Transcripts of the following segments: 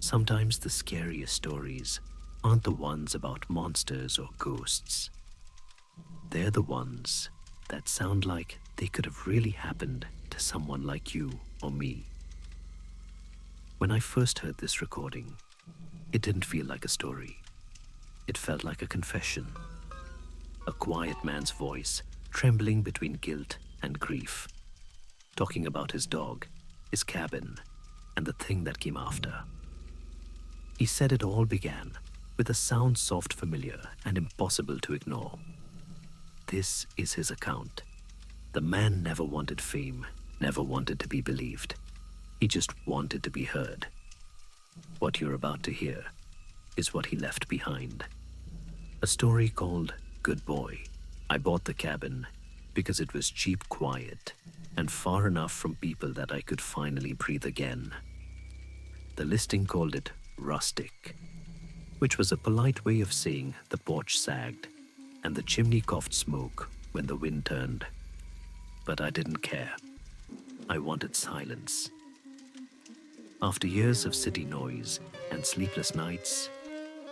Sometimes the scariest stories aren't the ones about monsters or ghosts. They're the ones that sound like they could have really happened to someone like you or me. When I first heard this recording, it didn't feel like a story. It felt like a confession. A quiet man's voice, trembling between guilt and grief, talking about his dog, his cabin, and the thing that came after. He said it all began with a sound soft familiar and impossible to ignore. This is his account. The man never wanted fame, never wanted to be believed. He just wanted to be heard. What you're about to hear is what he left behind. A story called Good Boy. I bought the cabin because it was cheap, quiet, and far enough from people that I could finally breathe again. The listing called it rustic, which was a polite way of saying the porch sagged and the chimney coughed smoke when the wind turned. But I didn't care. I wanted silence. After years of city noise and sleepless nights,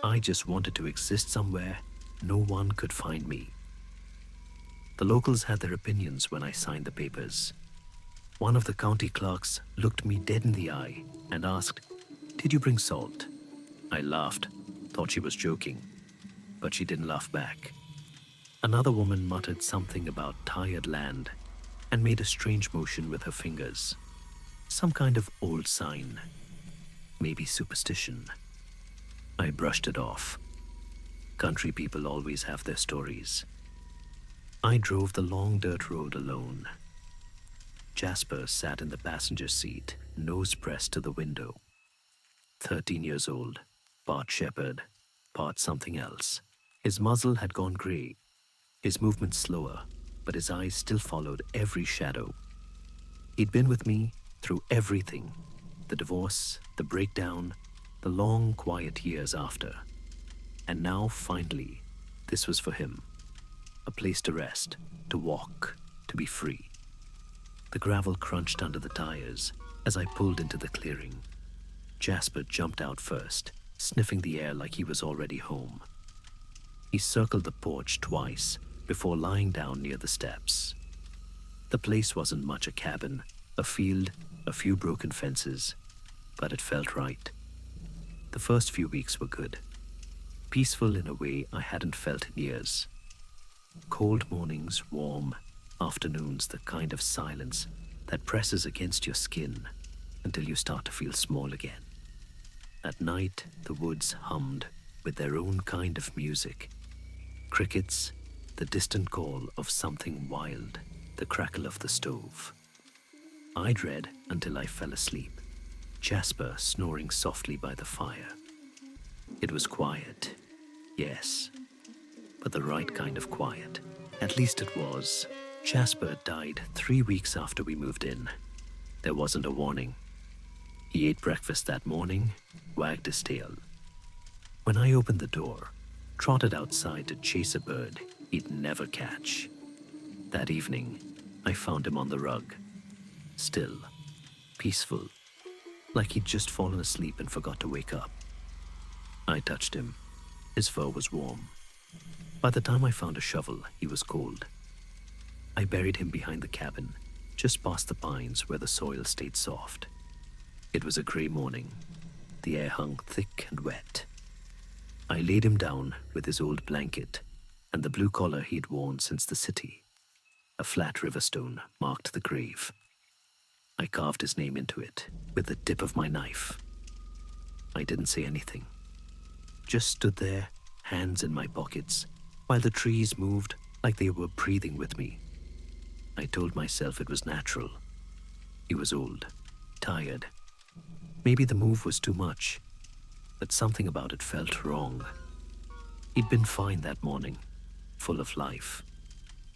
I just wanted to exist somewhere no one could find me. The locals had their opinions when I signed the papers. One of the county clerks looked me dead in the eye and asked, "Did you bring salt?" I laughed, thought she was joking, but she didn't laugh back. Another woman muttered something about tired land and made a strange motion with her fingers. Some kind of old sign, maybe superstition. I brushed it off. Country people always have their stories. I drove the long dirt road alone. Jasper sat in the passenger seat, nose pressed to the window. 13 years old, part shepherd, part something else. His muzzle had gone grey, his movements slower, but his eyes still followed every shadow. He'd been with me through everything, the divorce, the breakdown, the long, quiet years after. And now, finally, this was for him. A place to rest, to walk, to be free. The gravel crunched under the tires as I pulled into the clearing. Jasper jumped out first, sniffing the air like he was already home. He circled the porch twice before lying down near the steps. The place wasn't much a cabin, a field, a few broken fences, but it felt right. The first few weeks were good. Peaceful in a way I hadn't felt in years. Cold mornings, warm afternoons, the kind of silence that presses against your skin until you start to feel small again. At night, the woods hummed with their own kind of music. Crickets, the distant call of something wild, the crackle of the stove. I'd read until I fell asleep, Jasper snoring softly by the fire. It was quiet, yes, but the right kind of quiet. At least it was. Jasper died 3 weeks after we moved in. There wasn't a warning. He ate breakfast that morning, wagged his tail. When I opened the door, trotted outside to chase a bird he'd never catch. That evening, I found him on the rug, still, peaceful, like he'd just fallen asleep and forgot to wake up. I touched him. His fur was warm. By the time I found a shovel, he was cold. I buried him behind the cabin, just past the pines where the soil stayed soft. It was a grey morning. The air hung thick and wet. I laid him down with his old blanket and the blue collar he'd worn since the city. A flat river stone marked the grave. I carved his name into it with the tip of my knife. I didn't say anything. Just stood there, hands in my pockets, while the trees moved like they were breathing with me. I told myself it was natural. He was old, tired. Maybe the move was too much, but something about it felt wrong. He'd been fine that morning, full of life,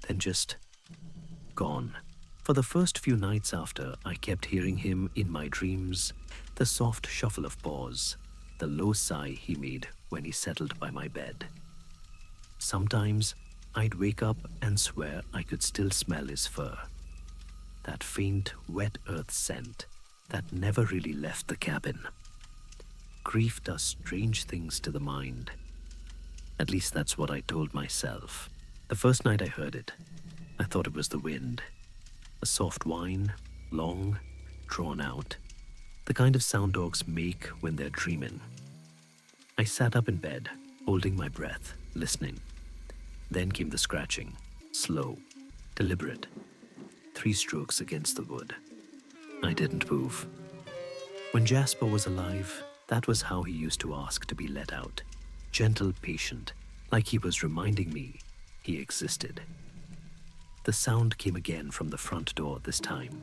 then just gone. For the first few nights after, I kept hearing him in my dreams, the soft shuffle of paws, the low sigh he made when he settled by my bed. Sometimes I'd wake up and swear I could still smell his fur. That faint, wet earth scent that never really left the cabin. Grief does strange things to the mind. At least that's what I told myself. The first night I heard it, I thought it was the wind. A soft whine, long, drawn out, the kind of sound dogs make when they're dreaming. I sat up in bed, holding my breath, listening. Then came the scratching, slow, deliberate. 3 strokes against the wood. I didn't move. When Jasper was alive, that was how he used to ask to be let out. Gentle, patient, like he was reminding me he existed. The sound came again from the front door this time.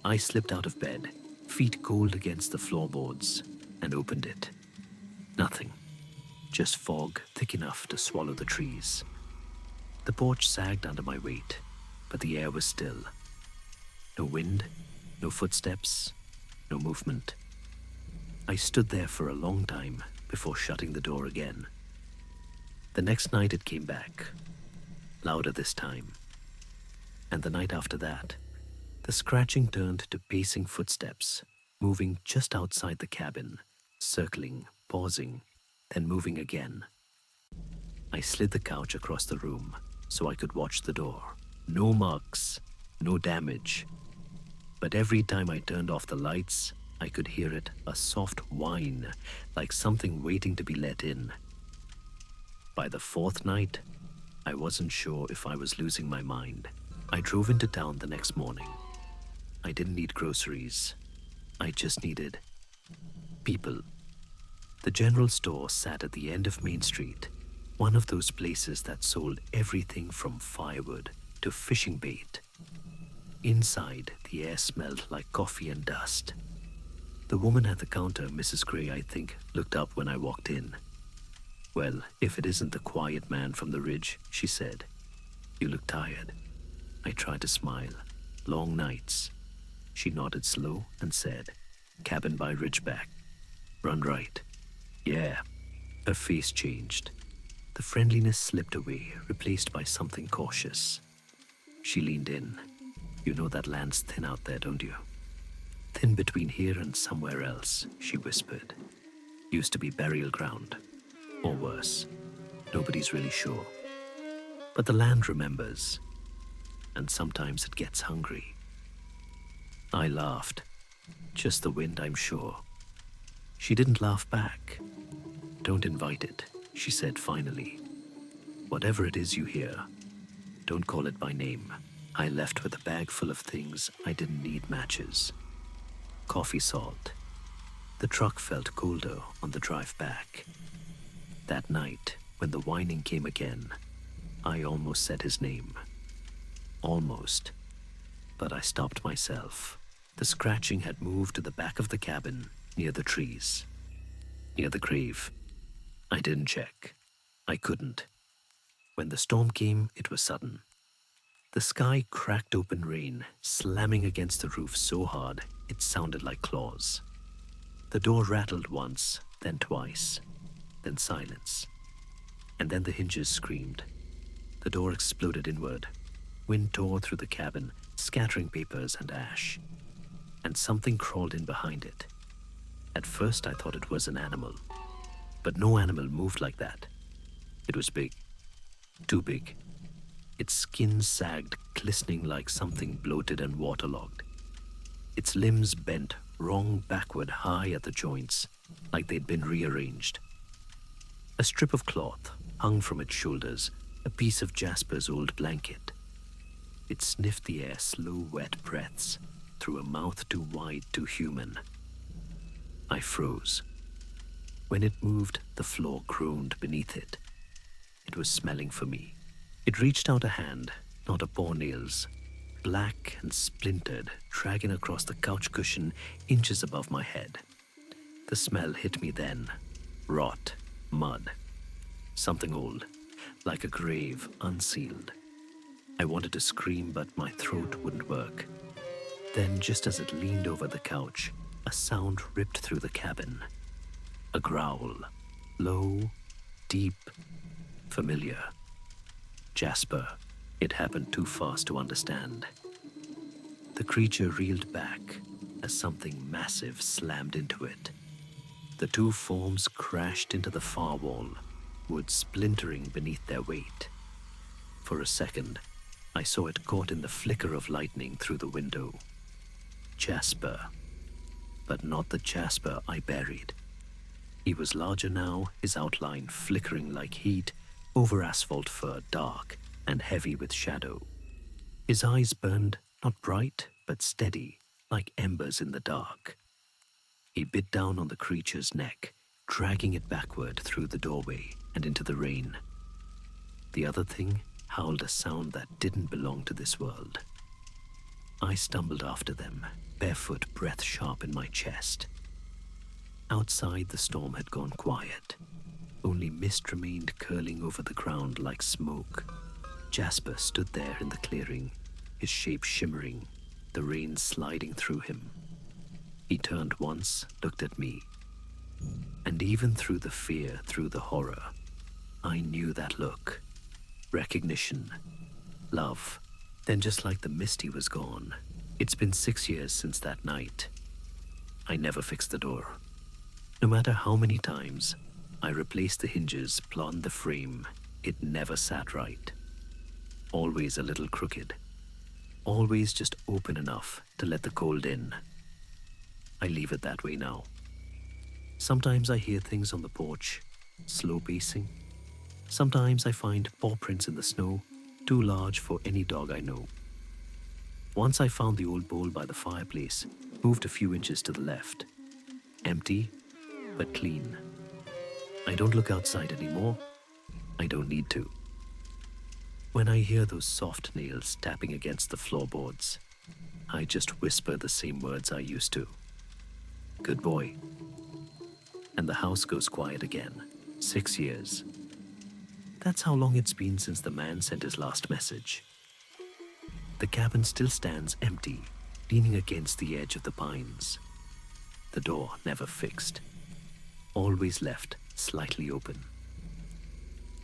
I slipped out of bed, feet cold against the floorboards, and opened it. Nothing. Just fog thick enough to swallow the trees. The porch sagged under my weight, but the air was still. No wind, no footsteps, no movement. I stood there for a long time before shutting the door again. The next night it came back, louder this time. And the night after that, the scratching turned to pacing footsteps, moving just outside the cabin, circling, pausing, then moving again. I slid the couch across the room so I could watch the door. No marks, no damage. But every time I turned off the lights, I could hear it, a soft whine, like something waiting to be let in. By the 4th night, I wasn't sure if I was losing my mind. I drove into town the next morning. I didn't need groceries. I just needed people. The general store sat at the end of Main Street, one of those places that sold everything from firewood to fishing bait. Inside, the air smelled like coffee and dust. The woman at the counter, Mrs. Gray, I think, looked up when I walked in. "Well, if it isn't the quiet man from the ridge," she said. "You look tired." I tried to smile. "Long nights." She nodded slow and said, "Cabin by Ridgeback. Run right." "Yeah." Her face changed. The friendliness slipped away, replaced by something cautious. She leaned in. "You know that land's thin out there, don't you?" "Thin between here and somewhere else," she whispered. "Used to be burial ground. Or worse. Nobody's really sure. But the land remembers. And sometimes it gets hungry." I laughed. "Just the wind, I'm sure." She didn't laugh back. "Don't invite it," she said finally. "Whatever it is you hear, don't call it by name." I left with a bag full of things I didn't need: matches, coffee salt. The truck felt colder on the drive back. That night, when the whining came again, I almost said his name. Almost. But I stopped myself. The scratching had moved to the back of the cabin, near the trees, near the grave. I didn't check. I couldn't. When the storm came, it was sudden. The sky cracked open rain, slamming against the roof so hard it sounded like claws. The door rattled once, then twice, then silence. And then the hinges screamed. The door exploded inward. Wind tore through the cabin, scattering papers and ash. And something crawled in behind it. At first I thought it was an animal. But no animal moved like that. It was big. Too big. Its skin sagged, glistening like something bloated and waterlogged. Its limbs bent wrong backward, high at the joints, like they'd been rearranged. A strip of cloth hung from its shoulders, a piece of Jasper's old blanket. It sniffed the air, slow, wet breaths, through a mouth too wide, too human. I froze. When it moved, the floor groaned beneath it. It was smelling for me. It reached out a hand, not a paw nails, black and splintered, dragging across the couch cushion inches above my head. The smell hit me then. Rot, mud, something old, like a grave unsealed. I wanted to scream, but my throat wouldn't work. Then, just as it leaned over the couch, a sound ripped through the cabin. A growl, low, deep, familiar. Jasper. It happened too fast to understand. The creature reeled back as something massive slammed into it. The The two forms crashed into the far wall, wood splintering beneath their weight. For a second, I saw it caught in the flicker of lightning through the window. Jasper. But not the Jasper I buried. He was larger now, his outline flickering like heat, over asphalt fur dark and heavy with shadow. His eyes burned, not bright, but steady, like embers in the dark. He bit down on the creature's neck, dragging it backward through the doorway and into the rain. The other thing howled a sound that didn't belong to this world. I stumbled after them, barefoot, breath sharp in my chest. Outside, the storm had gone quiet. Only mist remained curling over the ground like smoke. Jasper stood there in the clearing, his shape shimmering, the rain sliding through him. He turned once, looked at me. And even through the fear, through the horror, I knew that look. Recognition. Love. Then just like the mist, he was gone. It's been 6 years since that night. I never fixed the door. No matter how many times I replaced the hinges, planed the frame, it never sat right. Always a little crooked. Always just open enough to let the cold in. I leave it that way now. Sometimes I hear things on the porch, slow pacing. Sometimes I find paw prints in the snow, too large for any dog I know. Once I found the old bowl by the fireplace, moved a few inches to the left. Empty, but clean. I don't look outside anymore. I don't need to. When I hear those soft nails tapping against the floorboards, I just whisper the same words I used to. Good boy. And the house goes quiet again. 6 years. That's how long it's been since the man sent his last message. The cabin still stands empty, leaning against the edge of the pines. The door never fixed. Always left slightly open.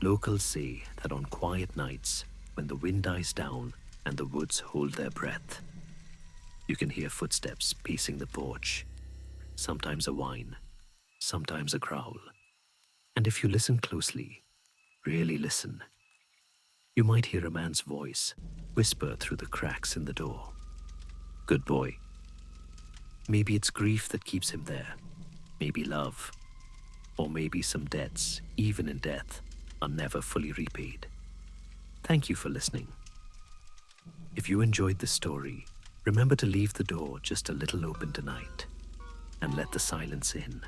Locals say that on quiet nights, when the wind dies down and the woods hold their breath, you can hear footsteps pacing the porch, sometimes a whine, sometimes a growl. And if you listen closely, really listen, you might hear a man's voice whisper through the cracks in the door. Good boy. Maybe it's grief that keeps him there, maybe love, or maybe some debts, even in death, are never fully repaid. Thank you for listening. If you enjoyed this story, remember to leave the door just a little open tonight and let the silence in.